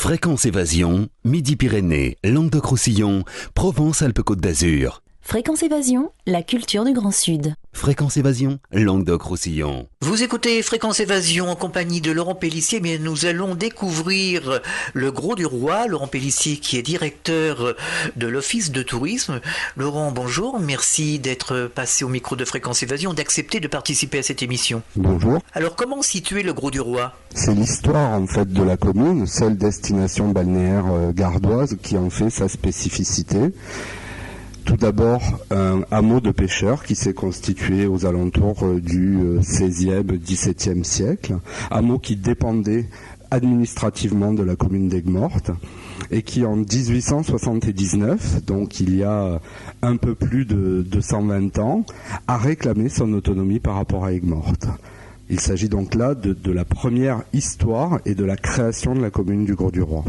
Fréquence Évasion, Midi-Pyrénées, Languedoc-Roussillon, Provence-Alpes-Côte d'Azur. Fréquence Évasion, la culture du Grand Sud. Fréquence Évasion, Languedoc-Roussillon. Vous écoutez Fréquence Évasion en compagnie de Laurent Pellissier, mais nous allons découvrir le Grau du Roi. Laurent Pellissier qui est directeur de l'Office de tourisme. Laurent, bonjour, merci d'être passé au micro de Fréquence Évasion, d'accepter de participer à cette émission. Bonjour. Alors comment situer le Grau du Roi ? C'est l'histoire en fait de la commune, seule destination balnéaire gardoise qui en fait sa spécificité. Tout d'abord, un hameau de pêcheurs qui s'est constitué aux alentours du XVIe, XVIIe siècle. Hameau qui dépendait administrativement de la commune d'Aigues-Mortes et qui en 1879, donc il y a un peu plus de 120 ans, a réclamé son autonomie par rapport à Aigues-Mortes. Il s'agit donc là de la première histoire et de la création de la commune du Grau du Roi.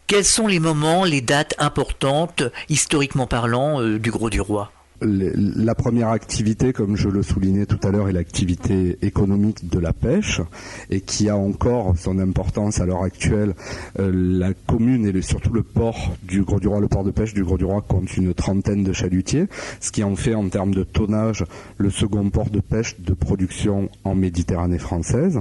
Quels sont les moments, les dates importantes, historiquement parlant, du Grau du Roi ? La première activité, comme je le soulignais tout à l'heure, est l'activité économique de la pêche et qui a encore son importance à l'heure actuelle. La commune et surtout le port du Grau du Roi, le port de pêche du Grau du Roi compte une trentaine de chalutiers, ce qui en fait en termes de tonnage le second port de pêche de production en Méditerranée française.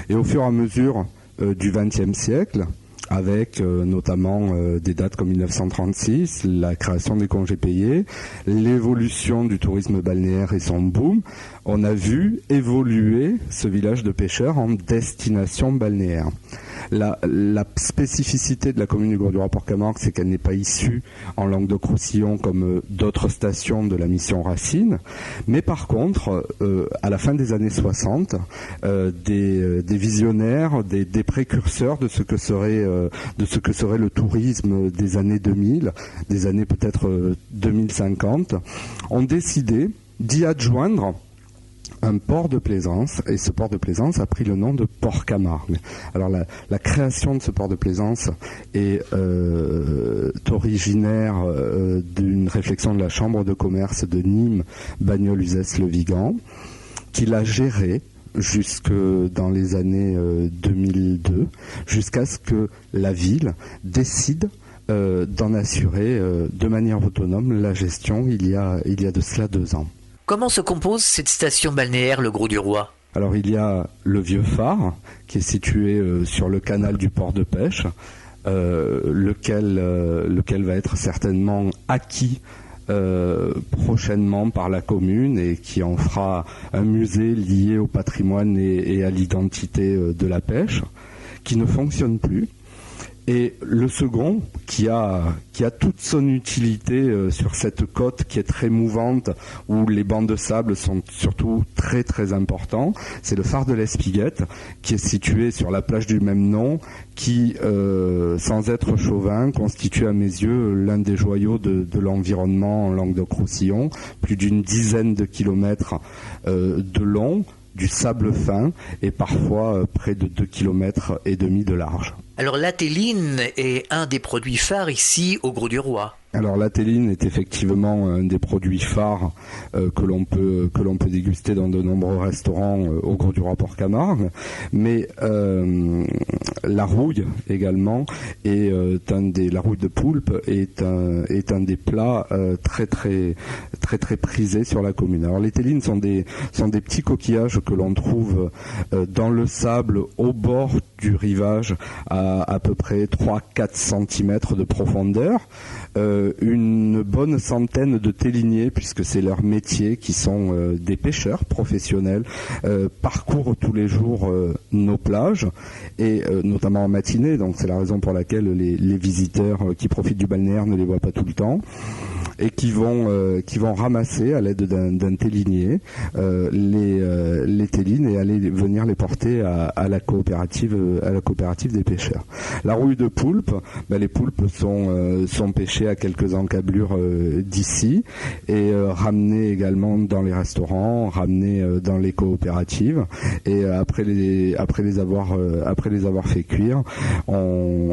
Et au fur et à mesure du XXe siècle, avec notamment des dates comme 1936, la création des congés payés, l'évolution du tourisme balnéaire et son boom, on a vu évoluer ce village de pêcheurs en destination balnéaire. La spécificité de la commune du Grau du Roi Port-Camargue, c'est qu'elle n'est pas issue en Languedoc-Roussillon comme d'autres stations de la mission Racine, mais par contre, à la fin des années 60, des visionnaires, des précurseurs de ce que serait le tourisme des années 2000, des années peut-être 2050, ont décidé d'y adjoindre un port de plaisance, et ce port de plaisance a pris le nom de Port-Camargue. Alors la création de ce port de plaisance est originaire d'une réflexion de la Chambre de commerce de Nîmes, Bagnols-Uzès-le-Vigan, qui l'a géré jusque dans les années 2002, jusqu'à ce que la ville décide d'en assurer de manière autonome la gestion il y a de cela 2 ans. Comment se compose cette station balnéaire, le Grau du Roi ? Alors il y a le vieux phare qui est situé sur le canal du port de pêche, lequel va être certainement acquis prochainement par la commune et qui en fera un musée lié au patrimoine et à l'identité de la pêche, qui ne fonctionne plus. Et le second, qui a toute son utilité sur cette côte qui est très mouvante, où les bancs de sable sont surtout très très importants, c'est le phare de l'Espiguette, qui est situé sur la plage du même nom, qui, sans être chauvin, constitue à mes yeux l'un des joyaux de l'environnement en Languedoc-Roussillon, plus d'une dizaine de kilomètres de long, du sable fin et parfois près de 2,5 km de large. Alors l'ateline est un des produits phares ici au Grau du Roi. Alors l'ateline est effectivement un des produits phares que l'on peut déguster dans de nombreux restaurants au Grau du Roi Port-Camargue, mais la rouille également la rouille de poulpe est un des plats très très très très prisés sur la commune. Alors les télines sont des petits coquillages que l'on trouve dans le sable au bord du rivage à peu près 3-4 cm de profondeur. Une bonne centaine de téliniers, puisque c'est leur métier, qui sont des pêcheurs professionnels, parcourent tous les jours nos plages, et notamment en matinée, donc c'est la raison pour laquelle les visiteurs qui profitent du balnéaire ne les voient pas tout le temps, et qui vont ramasser à l'aide d'un télinier les télines et aller venir les porter à la coopérative des pêcheurs. La rouille de poulpe, les poulpes sont pêchés à quelques encablures d'ici et ramenés également dans les restaurants, ramenés dans les coopératives, et après les avoir fait cuire,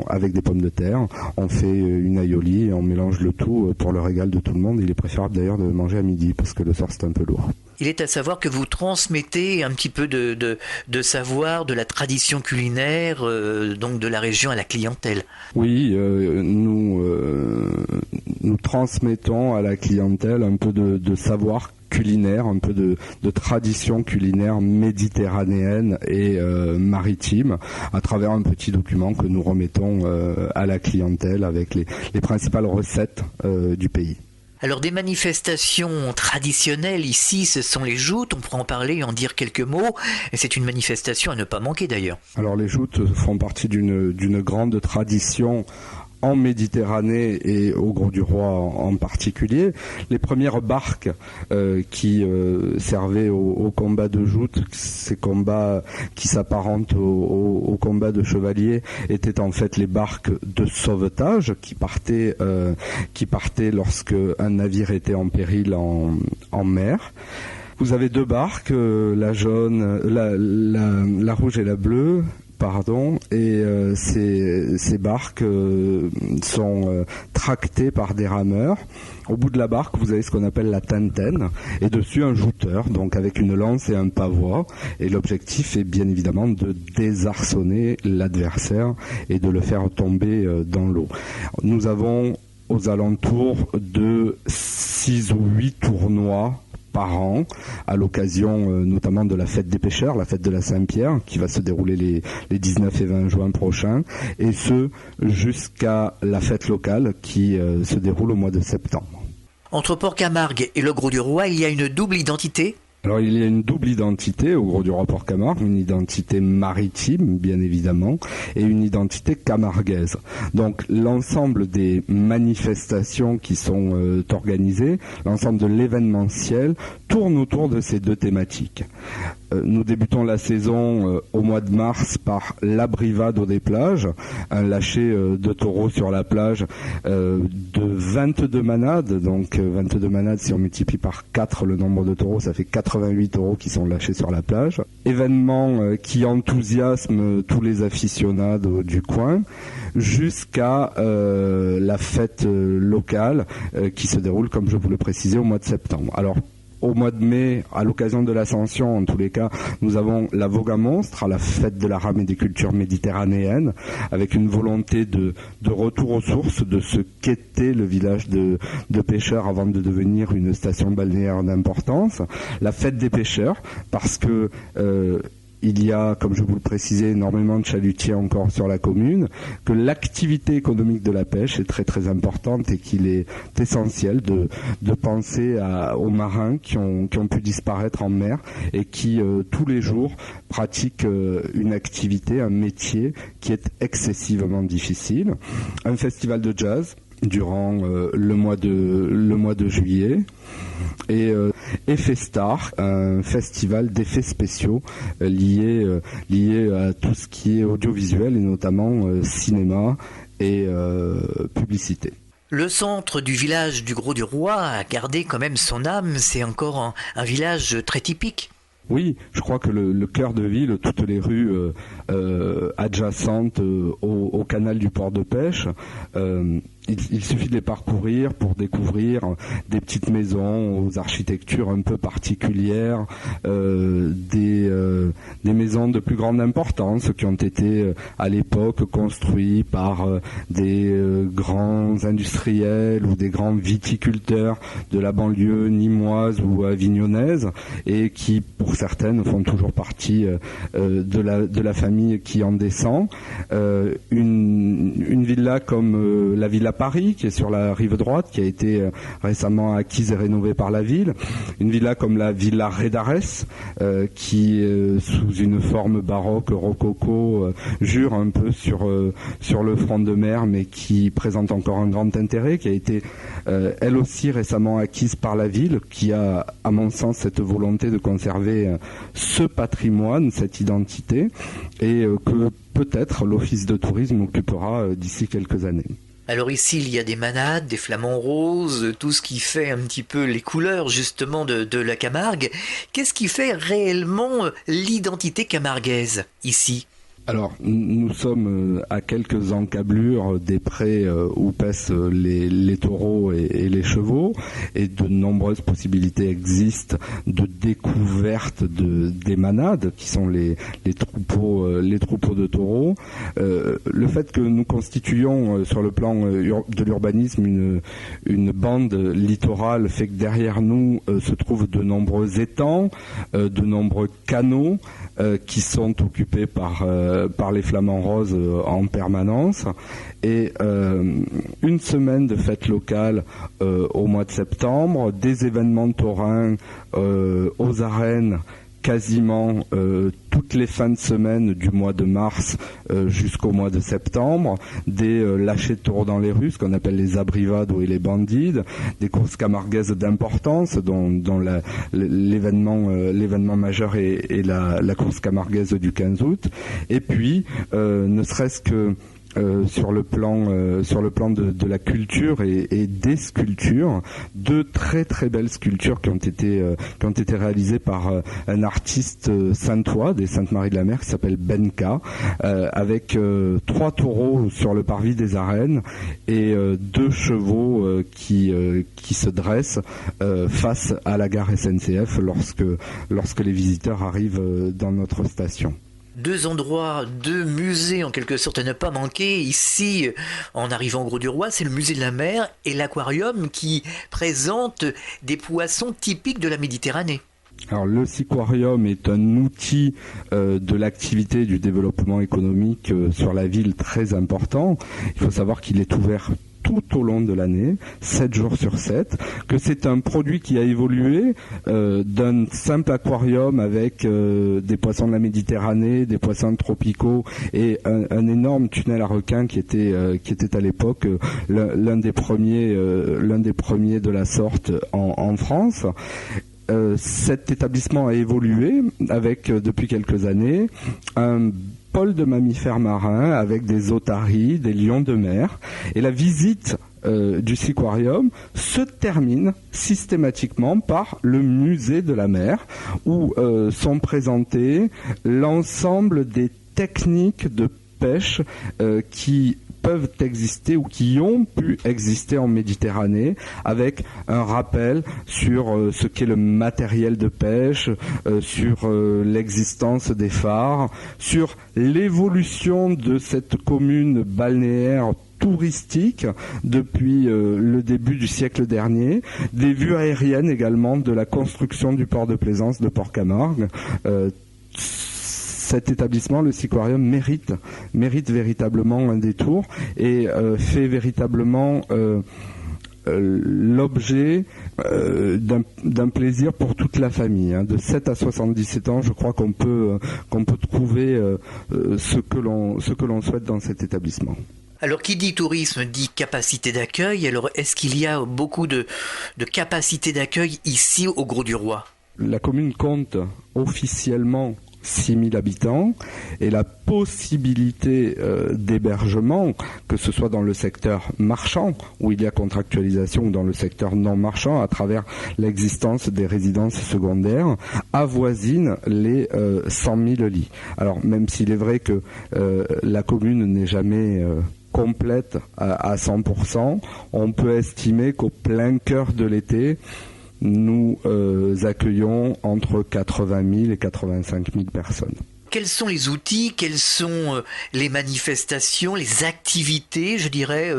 avec des pommes de terre, on fait une aioli et on mélange le tout pour le régal de tout le monde. Il est préférable d'ailleurs de manger à midi parce que le soir c'est un peu lourd. Il est à savoir que vous transmettez un petit peu de savoir, de la tradition culinaire, donc de la région à la clientèle. Oui, nous transmettons à la clientèle un peu de savoir culinaire, un peu de tradition culinaire méditerranéenne et maritime à travers un petit document que nous remettons à la clientèle avec les principales recettes du pays. Alors des manifestations traditionnelles ici, ce sont les joutes, on pourra en parler et en dire quelques mots, et c'est une manifestation à ne pas manquer d'ailleurs. Alors les joutes font partie d'une grande tradition en Méditerranée et au Grau-du-Roi en particulier. Les premières barques qui servaient au combat de joutes, ces combats qui s'apparentent au combat de chevaliers, étaient en fait les barques de sauvetage qui partaient lorsque un navire était en péril en mer. Vous avez deux barques, la jaune, la rouge et la bleue. Et ces barques sont tractées par des rameurs. Au bout de la barque, vous avez ce qu'on appelle la tentaine, et dessus un jouteur, donc avec une lance et un pavois. Et l'objectif est bien évidemment de désarçonner l'adversaire et de le faire tomber dans l'eau. Nous avons aux alentours de 6 ou 8 tournois par an, à l'occasion notamment de la fête des pêcheurs, la fête de la Saint-Pierre, qui va se dérouler les 19 et 20 juin prochains, et ce jusqu'à la fête locale qui se déroule au mois de septembre. Entre Port-Camargue et le Grau-du-Roi, il y a une double identité. Alors il y a une double identité au Grau-du-Roi Port-Camargue, une identité maritime bien évidemment et une identité camarguaise. Donc l'ensemble des manifestations qui sont organisées, l'ensemble de l'événementiel tourne autour de ces deux thématiques. Nous débutons la saison au mois de mars par l'abrivado des plages, un lâcher de taureaux sur la plage de 22 manades. Donc 22 manades, si on multiplie par 4 le nombre de taureaux, ça fait 88 taureaux qui sont lâchés sur la plage. Événement qui enthousiasme tous les aficionados du coin, jusqu'à la fête locale qui se déroule, comme je vous le précisais, au mois de septembre. Alors, au mois de mai, à l'occasion de l'Ascension, en tous les cas, nous avons la Voga Monstre, à la fête de la rame et des cultures méditerranéennes, avec une volonté de retour aux sources, de ce qu'était le village de pêcheurs avant de devenir une station balnéaire d'importance. La fête des pêcheurs, parce que il y a, comme je vous le précisais, énormément de chalutiers encore sur la commune, que l'activité économique de la pêche est très très importante et qu'il est essentiel de penser aux marins qui ont pu disparaître en mer et qui tous les jours pratiquent une activité, un métier qui est excessivement difficile. Un festival de jazz durant le mois de juillet et Festar, un festival d'effets spéciaux lié à tout ce qui est audiovisuel et notamment cinéma et publicité. Le centre du village du Grau-du-Roi a gardé quand même son âme, c'est encore un village très typique. Oui, je crois que le cœur de ville, toutes les rues adjacentes au canal du port de pêche, il suffit de les parcourir pour découvrir des petites maisons aux architectures un peu particulières, des maisons de plus grande importance qui ont été à l'époque construites par des grands industriels ou des grands viticulteurs de la banlieue nîmoise ou avignonnaise et qui, pour certaines, font toujours partie de la famille qui en descend. Une villa comme la Villa Paris, qui est sur la rive droite, qui a été récemment acquise et rénovée par la ville. Une villa comme la Villa Redares, qui, sous une forme baroque rococo, jure un peu sur le front de mer, mais qui présente encore un grand intérêt, qui a été elle aussi récemment acquise par la ville, qui a, à mon sens, cette volonté de conserver ce patrimoine, cette identité, et que peut-être l'Office de tourisme occupera d'ici quelques années. Alors ici, il y a des manades, des flamants roses, tout ce qui fait un petit peu les couleurs justement de la Camargue. Qu'est-ce qui fait réellement l'identité camarguaise ici ? Alors, nous sommes à quelques encablures des prés où paissent les taureaux et les chevaux, et de nombreuses possibilités existent de découverte des manades, qui sont les troupeaux de taureaux. Le fait que nous constituions sur le plan de l'urbanisme une bande littorale fait que derrière nous se trouvent de nombreux étangs, de nombreux canaux qui sont occupés par les flamants roses en permanence, et une semaine de fêtes locales au mois de septembre, des événements taurins aux arènes quasiment toutes les fins de semaine du mois de mars jusqu'au mois de septembre, des lâchers de taureaux dans les rues, ce qu'on appelle les abrivades ou les bandides, des courses camarguaises d'importance dont l'événement majeur est la course camarguaise du 15 août, et puis ne serait-ce que sur le plan de la culture et des sculptures, deux très très belles sculptures qui ont été réalisées par un artiste saintois des Sainte-Marie-de-la-Mer qui s'appelle Benka, avec 3 taureaux sur le parvis des arènes et 2 chevaux qui se dressent face à la gare SNCF lorsque les visiteurs arrivent dans notre station. 2 endroits, 2 musées en quelque sorte à ne pas manquer. Ici, en arrivant au Grau-du-Roi, c'est le musée de la mer et l'aquarium qui présente des poissons typiques de la Méditerranée. Alors le Siquarium est un outil de l'activité du développement économique sur la ville très important. Il faut savoir qu'il est ouvert tout au long de l'année, 7 jours sur 7, que c'est un produit qui a évolué d'un simple aquarium avec des poissons de la Méditerranée, des poissons tropicaux et un énorme tunnel à requins qui était à l'époque l'un des premiers de la sorte en France. Cet établissement a évolué avec, depuis quelques années, un pôle de mammifères marins avec des otaries, des lions de mer. Et la visite du Siquarium se termine systématiquement par le musée de la mer, où sont présentées l'ensemble des techniques de pêche qui peuvent exister ou qui ont pu exister en Méditerranée, avec un rappel sur ce qu'est le matériel de pêche, sur l'existence des phares, sur l'évolution de cette commune balnéaire touristique depuis le début du siècle dernier, des vues aériennes également de la construction du port de plaisance de Port-Camargue. Cet établissement, le Siquarium, mérite véritablement un détour et fait véritablement l'objet d'un plaisir pour toute la famille. De 7 à 77 ans, je crois qu'on peut trouver ce que l'on souhaite dans cet établissement. Alors, qui dit tourisme dit capacité d'accueil. Alors, est-ce qu'il y a beaucoup de capacité d'accueil ici au Grau-du-Roi ? La commune compte officiellement 6 000 habitants et la possibilité d'hébergement, que ce soit dans le secteur marchand où il y a contractualisation ou dans le secteur non marchand à travers l'existence des résidences secondaires, avoisine les 100 000 lits. Alors même s'il est vrai que la commune n'est jamais complète à 100%, on peut estimer qu'au plein cœur de l'été, nous accueillons entre 80 000 et 85 000 personnes. Quels sont les outils, quelles sont les manifestations, les activités, je dirais,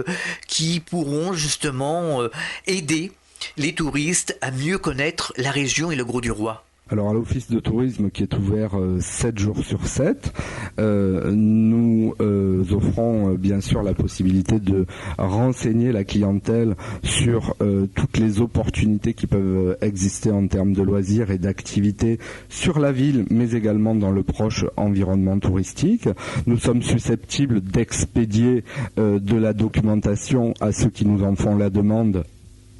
qui pourront justement aider les touristes à mieux connaître la région et le Grau-du-Roi ? Alors à l'office de tourisme qui est ouvert 7 jours sur 7, nous offrons bien sûr la possibilité de renseigner la clientèle sur toutes les opportunités qui peuvent exister en termes de loisirs et d'activités sur la ville, mais également dans le proche environnement touristique. Nous sommes susceptibles d'expédier de la documentation à ceux qui nous en font la demande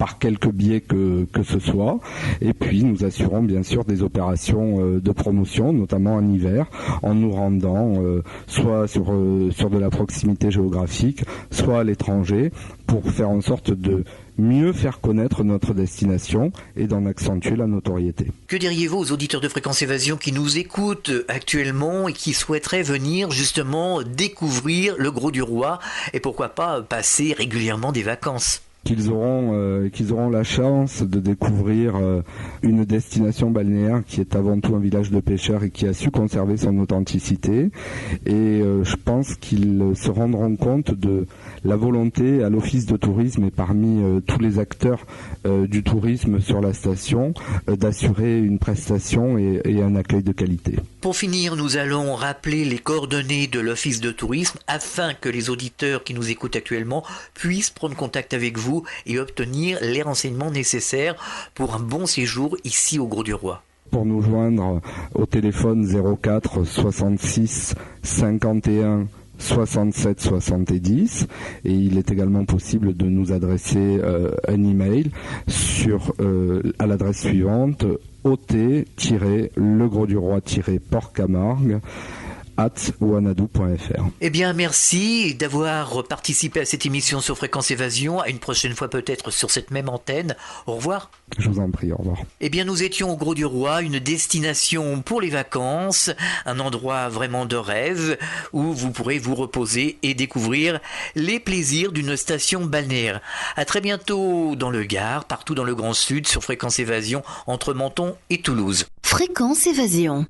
par quelque biais que ce soit. Et puis nous assurons bien sûr des opérations de promotion, notamment en hiver, en nous rendant soit sur de la proximité géographique, soit à l'étranger, pour faire en sorte de mieux faire connaître notre destination et d'en accentuer la notoriété. Que diriez-vous aux auditeurs de Fréquence Évasion qui nous écoutent actuellement et qui souhaiteraient venir justement découvrir le Grau du Roi et pourquoi pas passer régulièrement des vacances ? Qu'ils auront la chance de découvrir une destination balnéaire qui est avant tout un village de pêcheurs et qui a su conserver son authenticité. Et je pense qu'ils se rendront compte de la volonté à l'office de tourisme et parmi tous les acteurs du tourisme sur la station d'assurer une prestation et un accueil de qualité. Pour finir, nous allons rappeler les coordonnées de l'office de tourisme afin que les auditeurs qui nous écoutent actuellement puissent prendre contact avec vous et obtenir les renseignements nécessaires pour un bon séjour ici au Grau du Roi. Pour nous joindre au téléphone 04 66 51 67 70 et il est également possible de nous adresser un email à l'adresse suivante ot-legrauduroy-port-camargue @wanadoo.fr. Eh bien, merci d'avoir participé à cette émission sur Fréquence Évasion. À une prochaine fois peut-être sur cette même antenne. Au revoir. Je vous en prie, au revoir. Eh bien, nous étions au Grau du Roi, une destination pour les vacances, un endroit vraiment de rêve où vous pourrez vous reposer et découvrir les plaisirs d'une station balnéaire. À très bientôt dans le Gard, partout dans le Grand Sud, sur Fréquence Évasion, entre Menton et Toulouse. Fréquence Évasion.